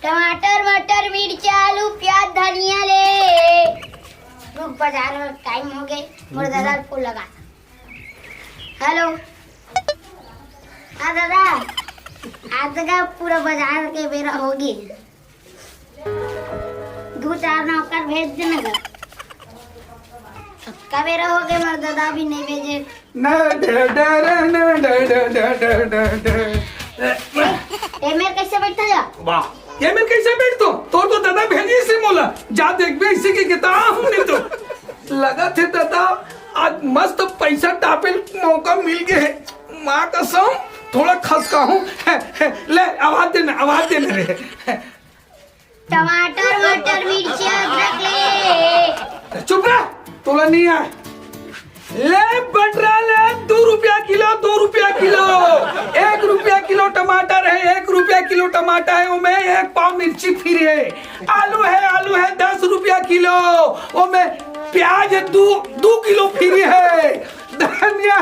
टमाटर मटर मिर्च आलू प्याज धनिया ले। रुक बाजार में टाइम हो गए मोर दादा को लगा। हेलो हाँ दादा आज का पूरा बाजार के बेरा होगी। 2-4 नौकर भेज देना का। का बेरा हो गए मोर दादा भी नहीं भेजे। मेरे कैसे बैठा जा? वाह ये मैं कैसे बैठतो? तो दादा भेजी से मोला जा देख बे इसी की किताब नहीं तो लगा थे दादा आज मस्त पैसा टापे मौका मिल गया है। माँ कसम थोड़ा खसका हूँ। ले आवाज देने रे। टमाटर मटर मिर्च अदरक ले। चुप रह तोला नहीं आए। ले बटरा ले 2 रुपया किलो 2 रुपया किलो। 1 रुपया किलो टमाटर है 1 रुपया किलो टमाटर है वो में 1 पाव मिर्ची फिर है। आलू है 10 रुपया किलो वो में प्याज है 2 किलो फिर है। धनिया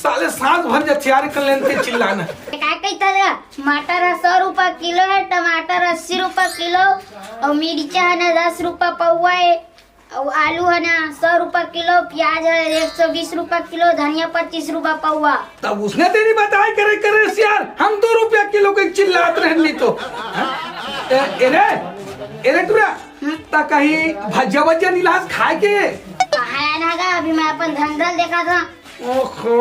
साले सांस भर जा तैयार कर लेते चिल्लाना। क्या कहता है? मटर 100 रुपया किलो है टमाटर 80 रुपया किलो और मिर्चा है ना 10 रुपया पौवा है और आलू है ना 100 रुपया किलो प्याज है 120 रुपया किलो धनिया 25 रुपया पौवा। तब उसने तेरी बताई करे यार हम 2 रुपया किलो के चिल्लात रहनी तो एरे तुरा ता कहीं भज्जा नीलास खाए के कहाँ ना का अभी मैं अपन धंधल देखा था। ओहो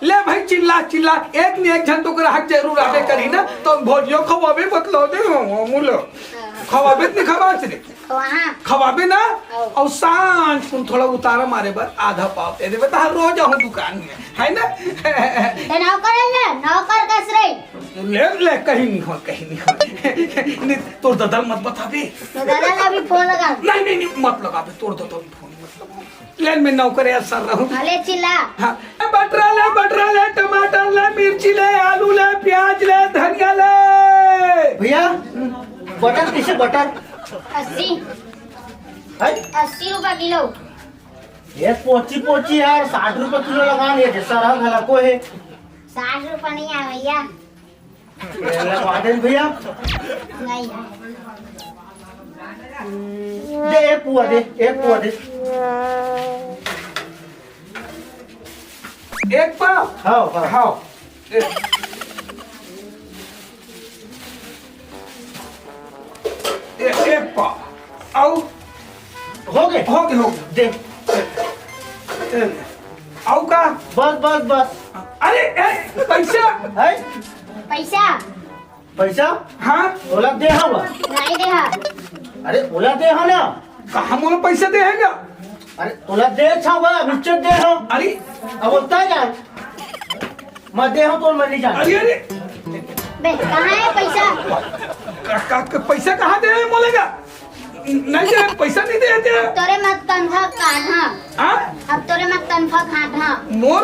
ले भाई चिल्ला एक न एक जन तो ग्राहक जरूर आवे करी ना तो भोजियो खवाबे बतलो दे मुलो खवाबे नहीं खवाते रे वहाँ खवाबे ना और सांझ तुम थोड़ा उतारा मारे बर आधा पाव दे देबे ता रोज आऊं दुकान में है ना। नौकर है ना नौकर कस रही ले कहीं नहीं हो नहीं तोर दादा मत बता दे। तो दादा ने अभी फोन लगा। नहीं मत लगा बे तोर दादा फोन मत लगा। लेन में नौकर है सर रहूं भले चिल्ला। हाँ बटरा ले टमाटर ले मिर्ची ले आलू ले प्याज ले धनिया ले। भैया बटर कैसे बटर 80 रुपया किलो। ये पोची यार 60 रुपए किलो लगा लिया जैसा रहा भला को है 60 रुपया नहीं है भैया। लगवा दे भैया नहीं दे एक पुआ दे एक पाव हाँ एक पाव आओ हो गए दे आओ का बस अरे पैसा है पैसा हाँ ओला दे हवा नहीं दे हा। अरे ओला दे हो ना कहाँ मोला पैसा देगा? अरे ओला दे छावा निश्चित दे हो। अरे अब होता है यार मैं दे हो तो मैं नहीं जान। अरे बे कहाँ है पैसा? पैसा कहाँ दे मोलेगा? नहीं दे पैसा नहीं दे तोरे मत तनखा काढ़ा। हाँ अब तोरे मत तनखा काढ़ा। मोर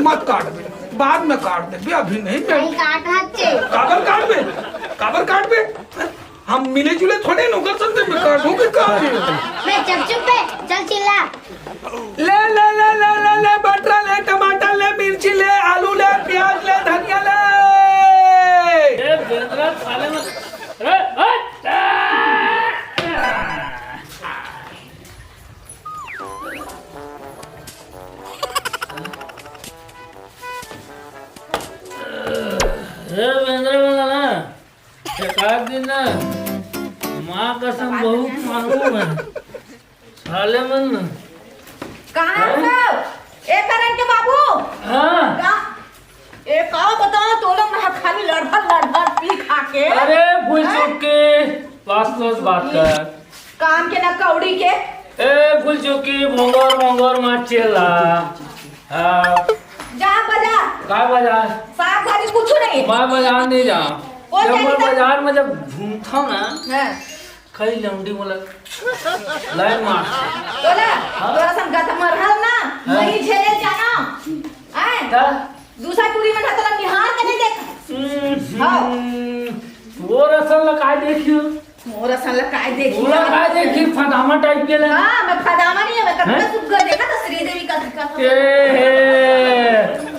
मत काट दे बाद में काट दे अभी नहीं काढ़ा चे काबर काट बे हम मिले जुले थोड़े नौकर संग में काटू के काट मैं चुप पे चल चिल्ला। ले बटरा ले टमाटर ले मिर्ची ले आलू ले प्याज ले धनिया ले। ए बेंद्रा साले मत एक दिन ना माँ कसम बहुत मांगू मैं साले मन कहाँ हो ए करण के बाबू? हाँ ए का बताओ तो लोग ना खाली लड़भर पी खा के। अरे भूल चुक के पास बात कर काम के ना कौड़ी के ए भूल चुक के मोंगोर माचेला। हाँ जा बाजार का बाजार साग भाजी कुछ नहीं। मैं बाजार नहीं जाऊँ वो जब जानी मैं था? बाजार में जब घूमता हूँ ना हाँ। कई लौंडी मोला लाइन मार तोला तोरा संग गत मरहल ना वही झेले जाना आए क्या दूसरा टूरी में तोला निहार के नहीं देख। हाँ वो रसल लगाए देखियो मोर असन लकाय देखी वो लगाए देखी फदामा टाइप के लगा हां मैं फदामा नहीं है मैं कतना सुग्गा देखा तो श्रीदेवी का दिखा था। ए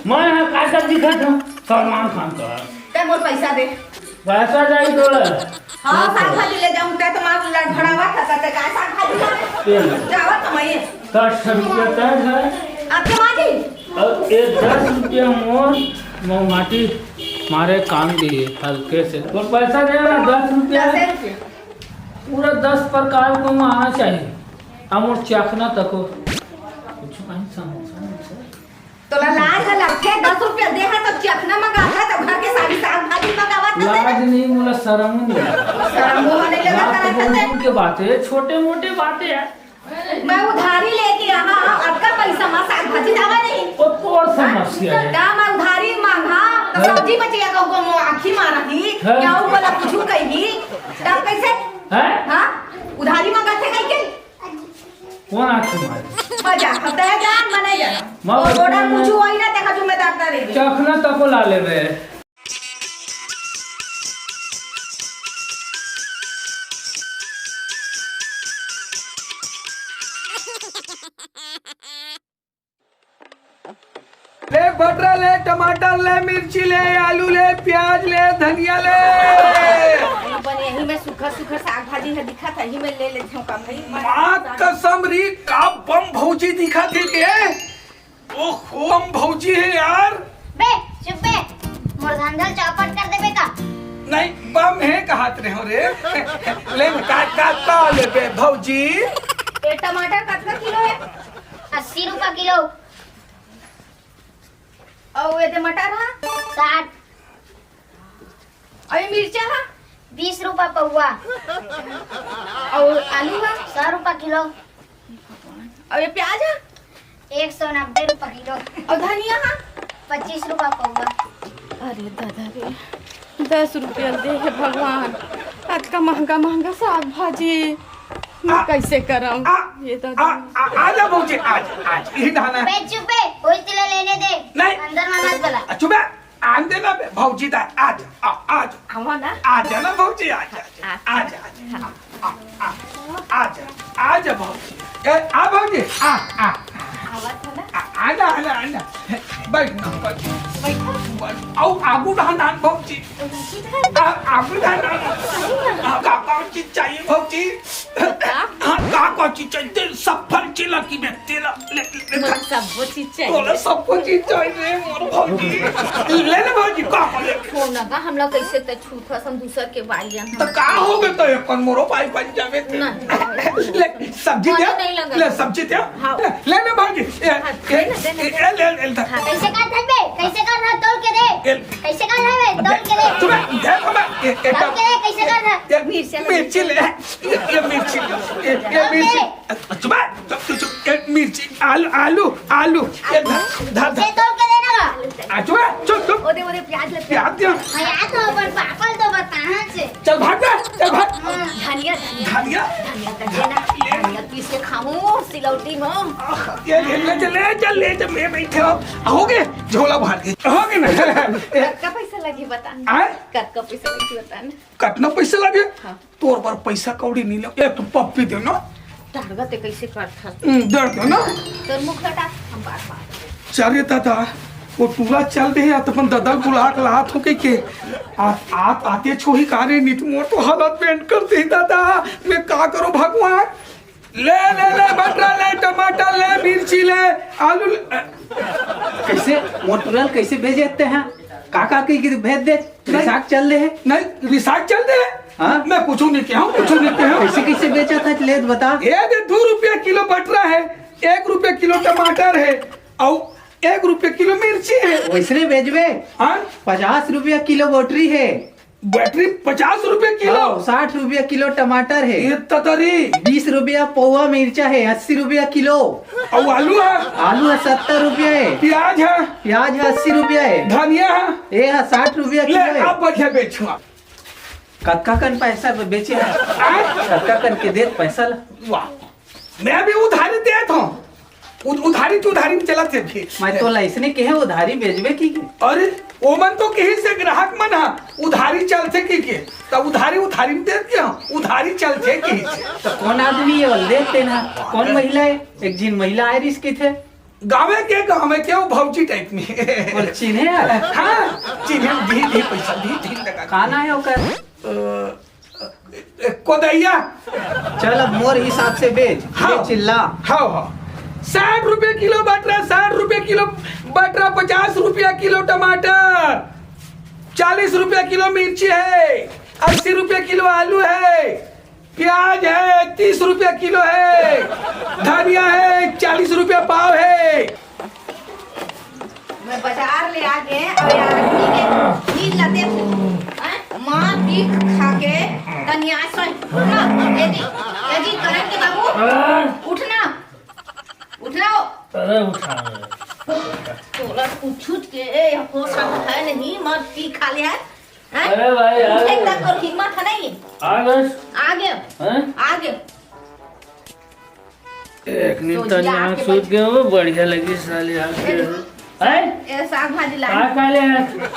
मैं का सब दिखा था सलमान खान का ते मोर पैसा दे। पैसा जाई तोला हाँ साग भाजी ले जाऊँ ते तुम्हारा लड़खड़ावा था ते काय साग भाजी लावे जावा तुम्हारे 10 रुपया तय है आपके माजी और ये 10 रुपया मोर माटी मारे काम दिए हल्के से तो पैसा देना 10 रुपया 10 रुपये पूरा 10 प्रकार को आना चाहिए हम और चखना तको कुछ नहीं समझ तो लाज है लगते 10 रुपया दे है तो चखना मंगाता तो घर के सारी साग भाजी मंगावा था लाज नहीं मुला शर्म नहीं शर्म होने लगा करते के बातें छोटे मोटे बातें है मैं उधारी लेके यहाँ आपका पैसा में साग भाजी जावा नहीं वो तो और समस्या है क्या मैं उधारी मांगा तो सब्जी बचिया को वो आँखी मारा ही है? क्या वो वाला कुछ कही तब कैसे है हाँ उधारी मांगा थे कहीं के कौन आखिर मारे मजा होता है जान मने जाना माँ और बच्चों ऑर्डर ने- पूछू वही ना देखा जिम्मेदार ना रही चखना तको ला ले बे ले बटरा ले, टमाटर ले, मिर्ची ले, आलू ले, प्याज ले, धनिया ले। बने यही में सूखा सूखा साग भाजी है दिखा था ही में ले लेती हूँ काम भाई माँ कसम री का बम भौजी दिखा थे के ओहो बम भौजी है यार। बे चुप बे मोर धंधल चौपट कर देबे का। नहीं बम है कहात रहे हो रे। ले का ले बे भौजी। ये टमाटर कितना किलो है 80 रुपया किलो। और ये मटर है 60। और ये मिर्चा है 20 रुपया पौवा। और आलू है 100 रुपया किलो। और ये प्याज है 190 रुपया किलो। और धनिया है 25 रुपया पौवा। अरे दादा रे 10 रुपया दे है भगवान आज का महंगा महंगा साग भाजी मैं कैसे करम ये दादा आजा भौजी आज यही धाना बे चुप बे कोई तिले लेने दे। नहीं। अंदर में मत बोला। चुप है आन देना बे भौजी दा आज आवा ना आजा ना भौजी आजा आजा भौजी आ भौजी आवा था ना आना बैठ ना बैठ आओ आगू धान भौजी आगू धान का चीज चाहिए भौजी का चीज चाहिए सब फल चिला की में तेला ले सब वो चीज बोला चाहिए सब कुछ चीज चाहिए मोर भौजी ले ले भौजी का ले फोन लगा हम लोग कैसे तो छूट हम दूसर के बाई जान तो का हो गए तो अपन मोरो पाई बन जावे ले सब्जी दे नहीं लगा। ले सब्जी दे हाँ। ले ले भौजी ले कैसे कर बे कैसे कर रहा तोड़ के दे। कैसे कर रहा है तोड़ के दे। तुम्हें देखो मैं तोड़ के दे कैसे कर रहा। मिर्ची ले ये मिर्ची तुम्हें मिर्ची आलू ये धर से तोड़ के देना का। चुप ओदे ओदे प्याज ले प्याज दे भैया तो अपन पापड़ तो बता से। चल भाग धनिया धनिया धनिया पीस के खाऊं सिलौटी में ये ले मैं बैठे हो गए झोला भर के हो गए ना कत्का पैसा लगी बता आए कत्का पैसा लगी बता कतना पैसा लगे हाँ। तोर पर पैसा कौड़ी नहीं लगे एक पप्पी दे ना टारगा ते कैसे करता दर्द दे ना तो मुख हटा हम बात चल दादा वो टूला चल रहे है तो अपन ददल बुलाक लात हो के आते छोही कारे नित मोर तो हालत पेंट करते ही दादा मैं का करूं भगवान ले बटरा ले टमाटर ले मिर्ची ले आलू ले कैसे मोटरल कैसे भेजते हैं काका की भेज दे रिसाक चल रहे हैं नहीं रिसार्च चल रहे हाँ? मैं कुछ नहीं किया कैसे कैसे बेचा था ले बता ये 2 रुपया किलो बटरा है 1 रुपया किलो टमाटर है और 1 रुपया किलो मिर्ची है वैसे भेजबे हाँ 50 रुपया किलो बोटरी है बैटरी 50 रुपया किलो 60 रुपया किलो टमाटर है ये ततरी 20 रुपया पौवा मिर्चा है 80 रुपया किलो और आलू है आलू है 70 रुपया है प्याज है प्याज है 80 रुपया है धनिया है ये है 60 रुपया ले किलो है अब बढ़िया बेचूंगा कक्का कन पैसा बेचे कक्का कन के दे पैसा ला वाह मैं भी उधारी देता हूँ उधारी में चला थे भी मैं तो लाइसने के है उधारी भेजबे की अरे वो मन तो कहीं से ग्राहक मन हा उधारी चलते की तब उधारी में दे दिया उधारी चलते की तो कौन आदमी है बोल देते ना कौन महिला है एक जिन महिला आयरिश की थे गावे के वो भौजी टाइप में बोल चिन्हे यार हाँ चिन्हे दी पैसा दी लगा खाना है ओकर कोदैया चल अब मोर हिसाब से बेच हाँ। चिल्ला हाँ हाँ 60 रुपए किलो बटरा 60 रुपए किलो बटरा 50 रुपया किलो टमाटर 40 रुपया किलो मिर्ची है 80 रुपया किलो आलू है प्याज है 30 रुपया किलो है धनिया है 40 रुपया पाव है। मैं बाजार ले आके और यार नींद लाते माँ भी खा के तनिया सोई उठना एजी करन के बाबू उठना अरे उठा तोला उछुट के हमको सब है नहीं मत पी खा ले है अरे भाई एक तक और हिम्मत है नहीं आ गए एक मिनट यहाँ सूत गए हो बढ़िया लगी साली ये साग भाजी ला का ले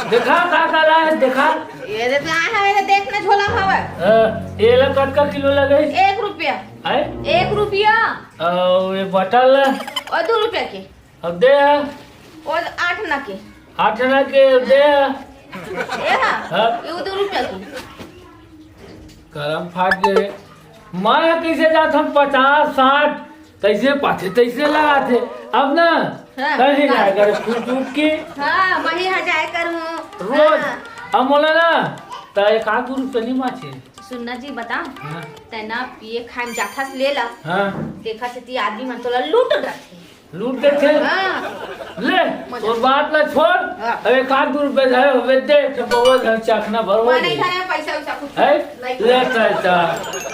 देखा का ला है देखा ये देख आया है देखने झोला हवा ये ला कटका किलो लगे 1 रुपया है 1 रुपया और ये बटल और 2 रुपया के अब दे और 8 ना के 8 ना के दे ये हाँ। ये 2 रुपया की गरम फाट गए मैं कैसे जाता हम 50-60 कैसे पाथे तैसे लगाते अब ना हाँ, कहीं हाँ। जाकर फूट के हाँ वही हजाए कर हूँ रोज हाँ। अब बोला ना तो एक आध रुपये नहीं माचे सुनना जी बता हाँ तना पिए खाए में जाथा से ले ला हाँ देखा से ती आदमी मन तोला लूट रखे लूट के थे हाँ ले और बात ना छोड़ हाँ। अब एक आध रुपये जाए हुए दे तो बहुत चखना भरवा मैं नहीं खाया पैसा वैसा कुछ है नहीं ले चाचा